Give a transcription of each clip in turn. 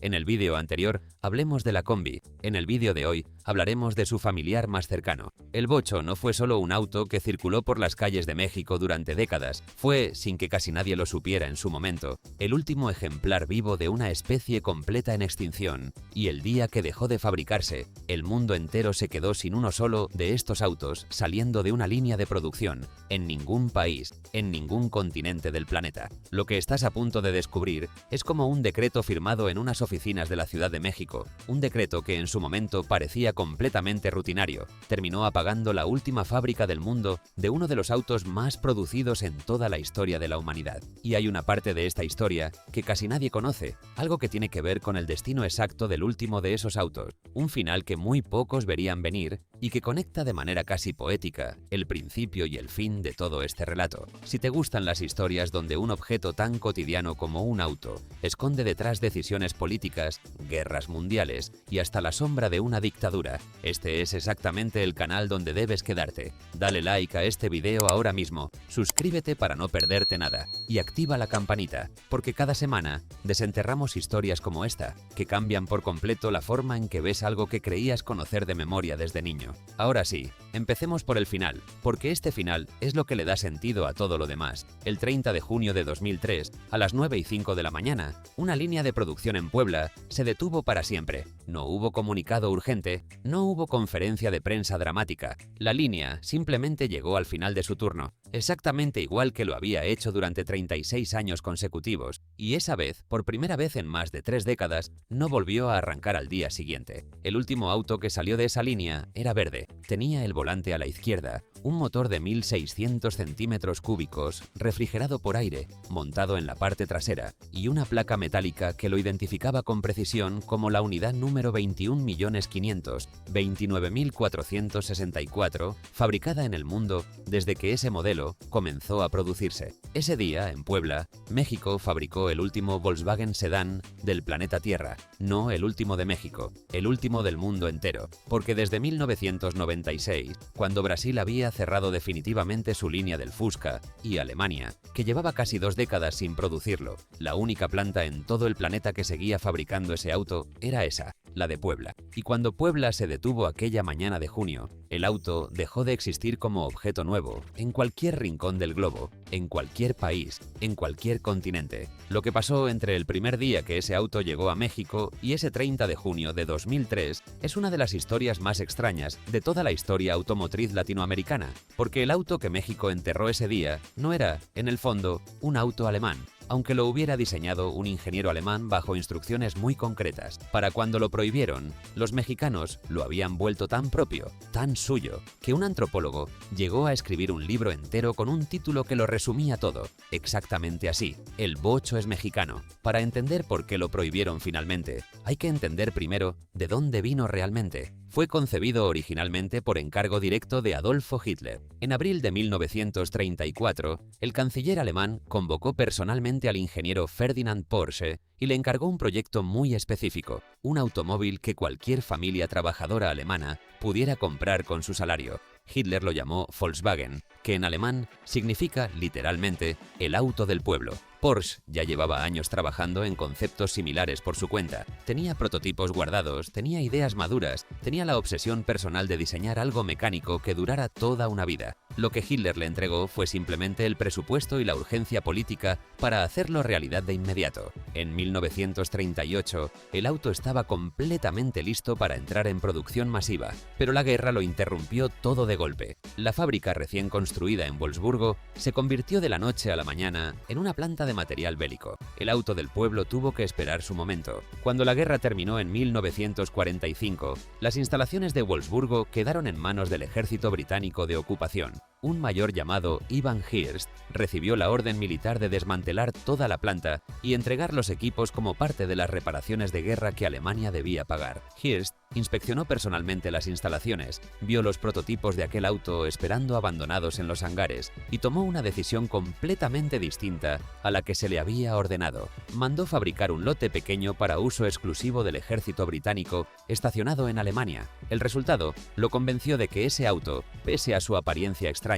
En el vídeo anterior hablemos de la Combi. En el vídeo de hoy hablaremos de su familiar más cercano. El Bocho no fue solo un auto que circuló por las calles de México durante décadas, fue, sin que casi nadie lo supiera en su momento, el último ejemplar vivo de una especie completa en extinción. Y el día que dejó de fabricarse, el mundo entero se quedó sin uno solo de estos autos saliendo de una línea de producción, en ningún país, en ningún continente del planeta. Lo que estás a punto de descubrir es como un decreto firmado en unas oficinas de la Ciudad de México, un decreto que en su momento parecía completamente rutinario, terminó apagando la última fábrica del mundo de uno de los autos más producidos en toda la historia de la humanidad. Y hay una parte de esta historia que casi nadie conoce, algo que tiene que ver con el destino exacto del último de esos autos, un final que muy pocos verían venir y que conecta de manera casi poética el principio y el fin de todo este relato. Si te gustan las historias donde un objeto tan cotidiano como un auto esconde detrás decisiones políticas, guerras mundiales y hasta la sombra de una dictadura, este es exactamente el canal donde debes quedarte. Dale like a este video ahora mismo, suscríbete para no perderte nada y activa la campanita, porque cada semana desenterramos historias como esta, que cambian por completo la forma en que ves algo que creías conocer de memoria desde niño. Ahora sí, empecemos por el final, porque este final es lo que le da sentido a todo lo demás. El 30 de junio de 2003, a las 9:05 de la mañana, una línea de producción en Puebla se detuvo para siempre. No hubo comunicado urgente, no hubo conferencia de prensa dramática. La línea simplemente llegó al final de su turno, exactamente igual que lo había hecho durante 36 años consecutivos, y esa vez, por primera vez en más de 3 décadas, no volvió a arrancar al día siguiente. El último auto que salió de esa línea era verde, tenía el volante a la izquierda, un motor de 1600 centímetros cúbicos, refrigerado por aire, montado en la parte trasera, y una placa metálica que lo identificaba con precisión como la unidad número 21.529.464, fabricada en el mundo desde que ese modelo comenzó a producirse. Ese día, en Puebla, México fabricó el último Volkswagen Sedán del planeta Tierra, no el último de México, el último del mundo entero, porque desde 1996, cuando Brasil había cerrado definitivamente su línea del Fusca, y Alemania, que llevaba casi 2 décadas sin producirlo, la única planta en todo el planeta que seguía fabricando ese auto era esa, la de Puebla. Y cuando Puebla se detuvo aquella mañana de junio, el auto dejó de existir como objeto nuevo, en cualquier rincón del globo, en cualquier país, en cualquier continente. Lo que pasó entre el primer día que ese auto llegó a México y ese 30 de junio de 2003 es una de las historias más extrañas de toda la historia automotriz latinoamericana, porque el auto que México enterró ese día no era, en el fondo, un auto alemán, aunque lo hubiera diseñado un ingeniero alemán bajo instrucciones muy concretas. Para cuando lo prohibieron, los mexicanos lo habían vuelto tan propio, tan suyo, que un antropólogo llegó a escribir un libro entero con un título que lo resumía todo, exactamente así: El Bocho es mexicano. Para entender por qué lo prohibieron finalmente, hay que entender primero de dónde vino realmente. Fue concebido originalmente por encargo directo de Adolfo Hitler. En abril de 1934, el canciller alemán convocó personalmente al ingeniero Ferdinand Porsche y le encargó un proyecto muy específico, un automóvil que cualquier familia trabajadora alemana pudiera comprar con su salario. Hitler lo llamó Volkswagen, que en alemán significa literalmente el auto del pueblo. Porsche ya llevaba años trabajando en conceptos similares por su cuenta. Tenía prototipos guardados, tenía ideas maduras, tenía la obsesión personal de diseñar algo mecánico que durara toda una vida. Lo que Hitler le entregó fue simplemente el presupuesto y la urgencia política para hacerlo realidad de inmediato. En 1938, el auto estaba completamente listo para entrar en producción masiva, pero la guerra lo interrumpió todo de golpe. La fábrica recién construida en Wolfsburgo se convirtió de la noche a la mañana en una planta de material bélico. El auto del pueblo tuvo que esperar su momento. Cuando la guerra terminó en 1945, las instalaciones de Wolfsburgo quedaron en manos del ejército británico de ocupación. Un mayor llamado Ivan Hirst recibió la orden militar de desmantelar toda la planta y entregar los equipos como parte de las reparaciones de guerra que Alemania debía pagar. Hirst inspeccionó personalmente las instalaciones, vio los prototipos de aquel auto esperando abandonados en los hangares y tomó una decisión completamente distinta a la que se le había ordenado. Mandó fabricar un lote pequeño para uso exclusivo del ejército británico estacionado en Alemania. El resultado lo convenció de que ese auto, pese a su apariencia extraña,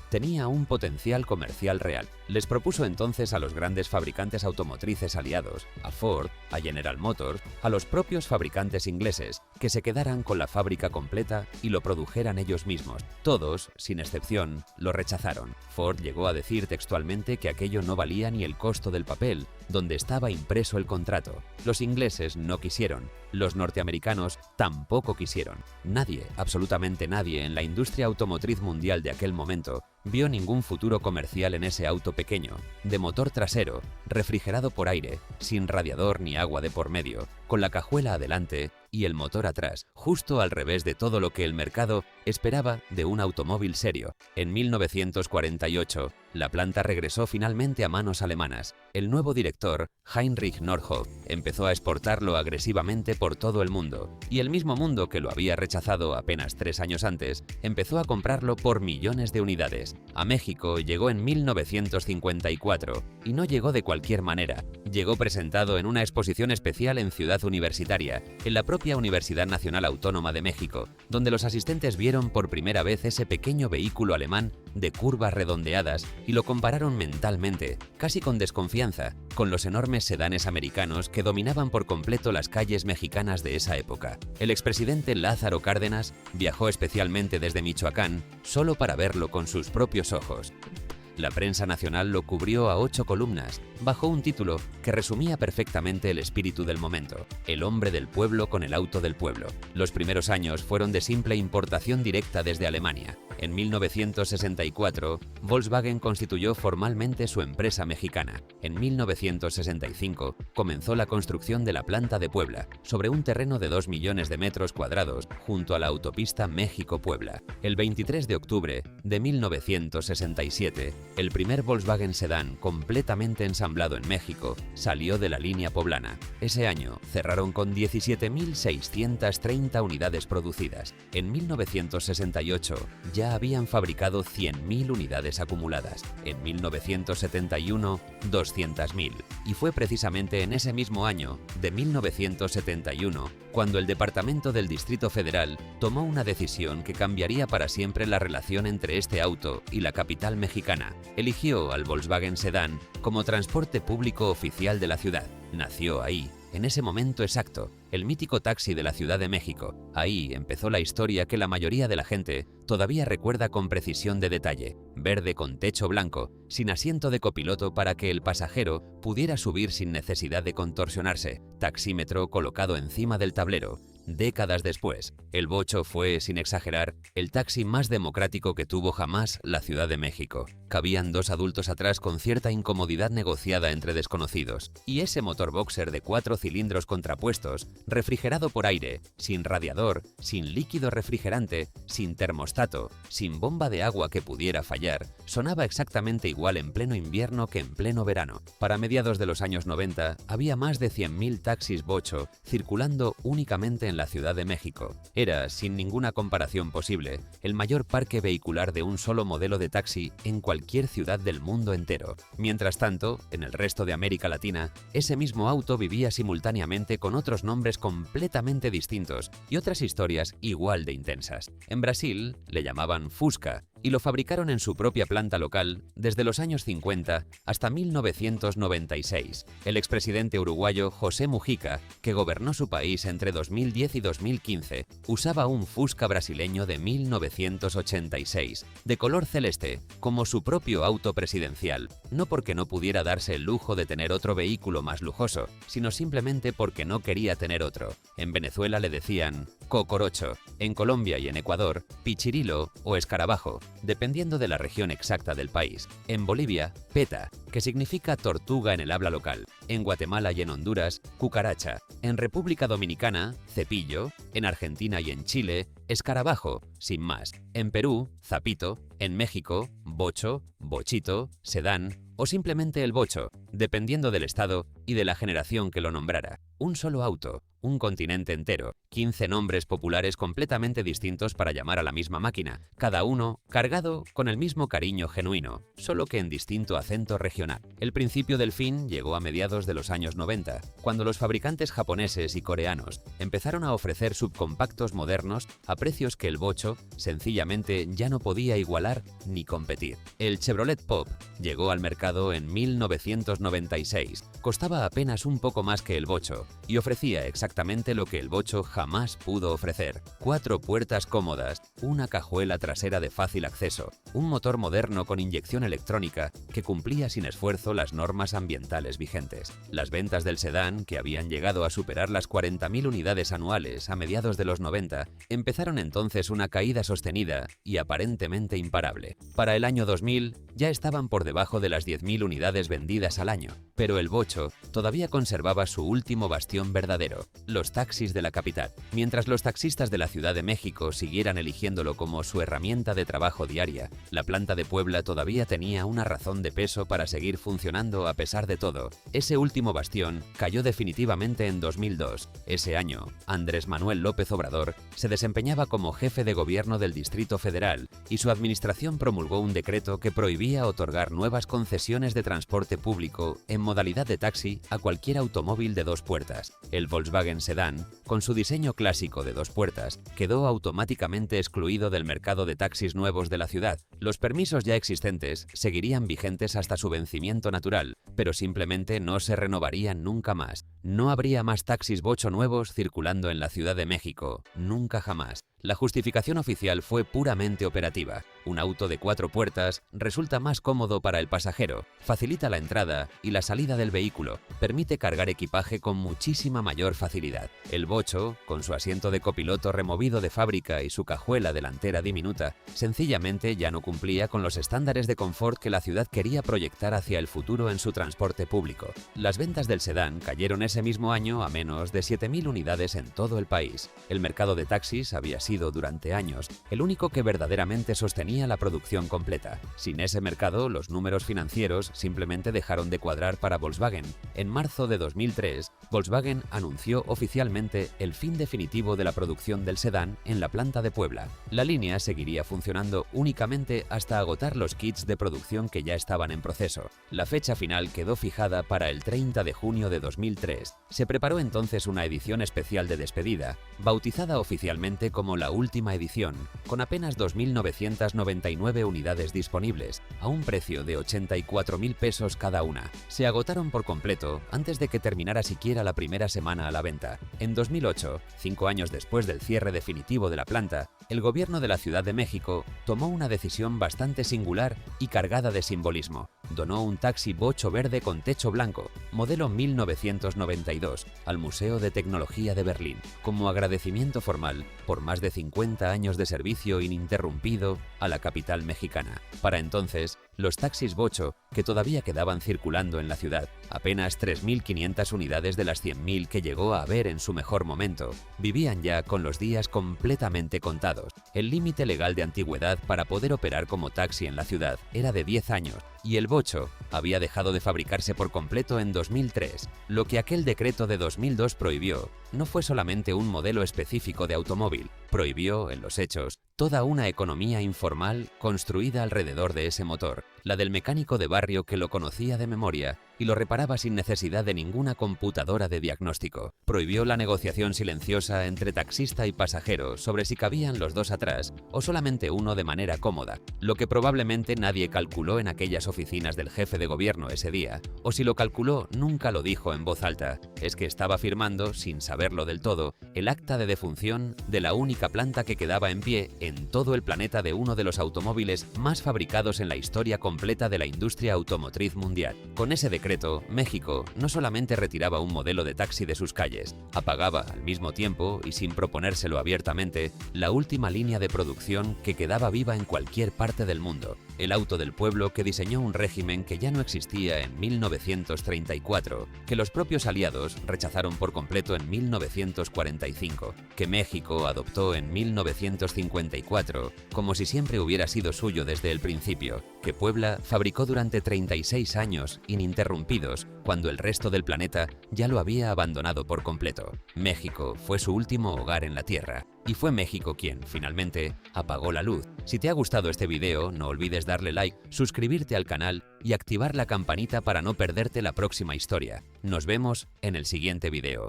tenía un potencial comercial real. Les propuso entonces a los grandes fabricantes automotrices aliados, a Ford, a General Motors, a los propios fabricantes ingleses, que se quedaran con la fábrica completa y lo produjeran ellos mismos. Todos, sin excepción, lo rechazaron. Ford llegó a decir textualmente que aquello no valía ni el costo del papel, donde estaba impreso el contrato. Los ingleses no quisieron, los norteamericanos tampoco quisieron. Nadie, absolutamente nadie, en la industria automotriz mundial de aquel momento vio ningún futuro comercial en ese auto pequeño, de motor trasero, refrigerado por aire, sin radiador ni agua de por medio, con la cajuela adelante y el motor atrás, justo al revés de todo lo que el mercado esperaba de un automóvil serio. En 1948, la planta regresó finalmente a manos alemanas. El nuevo director, Heinrich Nordhoff, empezó a exportarlo agresivamente por todo el mundo, y el mismo mundo que lo había rechazado apenas 3 años antes, empezó a comprarlo por millones de unidades. A México llegó en 1954, y no llegó de cualquier manera. Llegó presentado en una exposición especial en Ciudad Universitaria, en la propia Universidad Nacional Autónoma de México, donde los asistentes vieron por primera vez ese pequeño vehículo alemán de curvas redondeadas y lo compararon mentalmente, casi con desconfianza, con los enormes sedanes americanos que dominaban por completo las calles mexicanas de esa época. El expresidente Lázaro Cárdenas viajó especialmente desde Michoacán solo para verlo con sus propios ojos. La prensa nacional lo cubrió a 8 columnas, bajo un título que resumía perfectamente el espíritu del momento: el hombre del pueblo con el auto del pueblo. Los primeros años fueron de simple importación directa desde Alemania. En 1964, Volkswagen constituyó formalmente su empresa mexicana. En 1965 comenzó la construcción de la planta de Puebla, sobre un terreno de 2 millones de metros cuadrados junto a la autopista México-Puebla. El 23 de octubre de 1967, el primer Volkswagen Sedán completamente ensamblado en México salió de la línea poblana. Ese año cerraron con 17.630 unidades producidas. En 1968 ya habían fabricado 100.000 unidades acumuladas. En 1971, 200.000. Y fue precisamente en ese mismo año, de 1971, cuando el Departamento del Distrito Federal tomó una decisión que cambiaría para siempre la relación entre este auto y la capital mexicana. Eligió al Volkswagen Sedán como transporte público oficial de la ciudad. Nació ahí, en ese momento exacto, el mítico taxi de la Ciudad de México. Ahí empezó la historia que la mayoría de la gente todavía recuerda con precisión de detalle: verde con techo blanco, sin asiento de copiloto para que el pasajero pudiera subir sin necesidad de contorsionarse, taxímetro colocado encima del tablero. Décadas después, el Bocho fue, sin exagerar, el taxi más democrático que tuvo jamás la Ciudad de México. Cabían 2 adultos atrás con cierta incomodidad negociada entre desconocidos, y ese motor boxer de 4 cilindros contrapuestos, refrigerado por aire, sin radiador, sin líquido refrigerante, sin termostato, sin bomba de agua que pudiera fallar, sonaba exactamente igual en pleno invierno que en pleno verano. Para mediados de los años 90, había más de 100.000 taxis Bocho circulando únicamente en la Ciudad de México. Era, sin ninguna comparación posible, el mayor parque vehicular de un solo modelo de taxi en cualquier ciudad del mundo entero. Mientras tanto, en el resto de América Latina, ese mismo auto vivía simultáneamente con otros nombres completamente distintos y otras historias igual de intensas. En Brasil le llamaban Fusca y lo fabricaron en su propia planta local desde los años 50 hasta 1996. El expresidente uruguayo José Mujica, que gobernó su país entre 2010 y 2015, usaba un Fusca brasileño de 1986, de color celeste, como su propio auto presidencial, no porque no pudiera darse el lujo de tener otro vehículo más lujoso, sino simplemente porque no quería tener otro. En Venezuela le decían cocorocho, en Colombia y en Ecuador, pichirilo o escarabajo, dependiendo de la región exacta del país. En Bolivia, peta, que significa tortuga en el habla local. En Guatemala y en Honduras, cucaracha. En República Dominicana, cepillo. En Argentina y en Chile, escarabajo, sin más. En Perú, zapito. En México, bocho, bochito, sedán o simplemente el bocho, dependiendo del estado y de la generación que lo nombrara. Un solo auto, un continente entero, 15 nombres populares completamente distintos para llamar a la misma máquina, cada uno cargado con el mismo cariño genuino, solo que en distinto acento regional. El principio del fin llegó a mediados mediados de los años 90, cuando los fabricantes japoneses y coreanos empezaron a ofrecer subcompactos modernos a precios que el bocho sencillamente ya no podía igualar ni competir. El Chevrolet Pop llegó al mercado en 1996, costaba apenas un poco más que el bocho y ofrecía exactamente lo que el bocho jamás pudo ofrecer: 4 puertas cómodas, una cajuela trasera de fácil acceso, un motor moderno con inyección electrónica que cumplía sin esfuerzo las normas ambientales vigentes. Las ventas del sedán, que habían llegado a superar las 40.000 unidades anuales a mediados de los 90, empezaron entonces una caída sostenida y aparentemente imparable. Para el año 2000 ya estaban por debajo de las 10.000 unidades vendidas al año, pero el bocho todavía conservaba su último bastión verdadero: los taxis de la capital. Mientras los taxistas de la Ciudad de México siguieran eligiéndolo como su herramienta de trabajo diaria, la planta de Puebla todavía tenía una razón de peso para seguir funcionando a pesar de todo. Ese último bastión cayó definitivamente en 2002. Ese año, Andrés Manuel López Obrador se desempeñaba como jefe de gobierno del Distrito Federal y su administración promulgó un decreto que prohibía otorgar nuevas concesiones de transporte público en modalidad de taxi a cualquier automóvil de 2 puertas. El Volkswagen Sedán, con su diseño clásico de 2 puertas, quedó automáticamente excluido del mercado de taxis nuevos de la ciudad. Los permisos ya existentes seguirían vigentes hasta su vencimiento natural, pero simplemente no se renovarían nunca más. No habría más taxis bocho nuevos circulando en la Ciudad de México, nunca jamás. La justificación oficial fue puramente operativa. Un auto de 4 puertas resulta más cómodo para el pasajero, facilita la entrada y la salida del vehículo, permite cargar equipaje con muchísima mayor facilidad. El bocho, con su asiento de copiloto removido de fábrica y su cajuela delantera diminuta, sencillamente ya no cumplía con los estándares de confort que la ciudad quería proyectar hacia el futuro en su transporte público. Las ventas del sedán cayeron ese mismo año a menos de 7.000 unidades en todo el país. El mercado de taxis había sido durante años el único que verdaderamente sostenía la producción completa. Sin ese mercado, los números financieros simplemente dejaron de cuadrar para Volkswagen. En marzo de 2003, Volkswagen anunció oficialmente el fin definitivo de la producción del sedán en la planta de Puebla. La línea seguiría funcionando únicamente hasta agotar los kits de producción que ya estaban en proceso. La fecha final quedó fijada para el 30 de junio de 2003. Se preparó entonces una edición especial de despedida, bautizada oficialmente como la última edición, con apenas 2.999 unidades disponibles, a un precio de 84.000 pesos cada una. Se agotaron por completo antes de que terminara siquiera la primera semana a la venta. En 2008, 5 años después del cierre definitivo de la planta, el gobierno de la Ciudad de México tomó una decisión bastante singular y cargada de simbolismo. Donó un taxi bocho verde con techo blanco, modelo 1992, al Museo de Tecnología de Berlín, como agradecimiento formal por más de 50 años de servicio ininterrumpido a la capital mexicana. Para entonces, los taxis bocho, que todavía quedaban circulando en la ciudad, apenas 3.500 unidades de las 100.000 que llegó a haber en su mejor momento, vivían ya con los días completamente contados. El límite legal de antigüedad para poder operar como taxi en la ciudad era de 10 años, y el bocho había dejado de fabricarse por completo en 2003. Lo que aquel decreto de 2002 prohibió no fue solamente un modelo específico de automóvil, prohibió, en los hechos, toda una economía informal construida alrededor de ese motor, la del mecánico de barrio que lo conocía de memoria y lo reparaba sin necesidad de ninguna computadora de diagnóstico. Prohibió la negociación silenciosa entre taxista y pasajero sobre si cabían los dos atrás o solamente uno de manera cómoda, lo que probablemente nadie calculó en aquellas oficinas del jefe de gobierno ese día, o si lo calculó nunca lo dijo en voz alta. Es que estaba firmando, sin saberlo del todo, el acta de defunción de la única planta que quedaba en pie en todo el planeta de uno de los automóviles más fabricados en la historia completa de la industria automotriz mundial. Con ese decreto, México no solamente retiraba un modelo de taxi de sus calles, apagaba al mismo tiempo, y sin proponérselo abiertamente, la última línea de producción que quedaba viva en cualquier parte del mundo, el auto del pueblo que diseñó un régimen que ya no existía en 1934, que los propios aliados rechazaron por completo en 1945, que México adoptó en 1954, como si siempre hubiera sido suyo desde el principio. que Puebla fabricó durante 36 años ininterrumpidos cuando el resto del planeta ya lo había abandonado por completo. México fue su último hogar en la Tierra y fue México quien, finalmente, apagó la luz. Si te ha gustado este video, no olvides darle like, suscribirte al canal y activar la campanita para no perderte la próxima historia. Nos vemos en el siguiente video.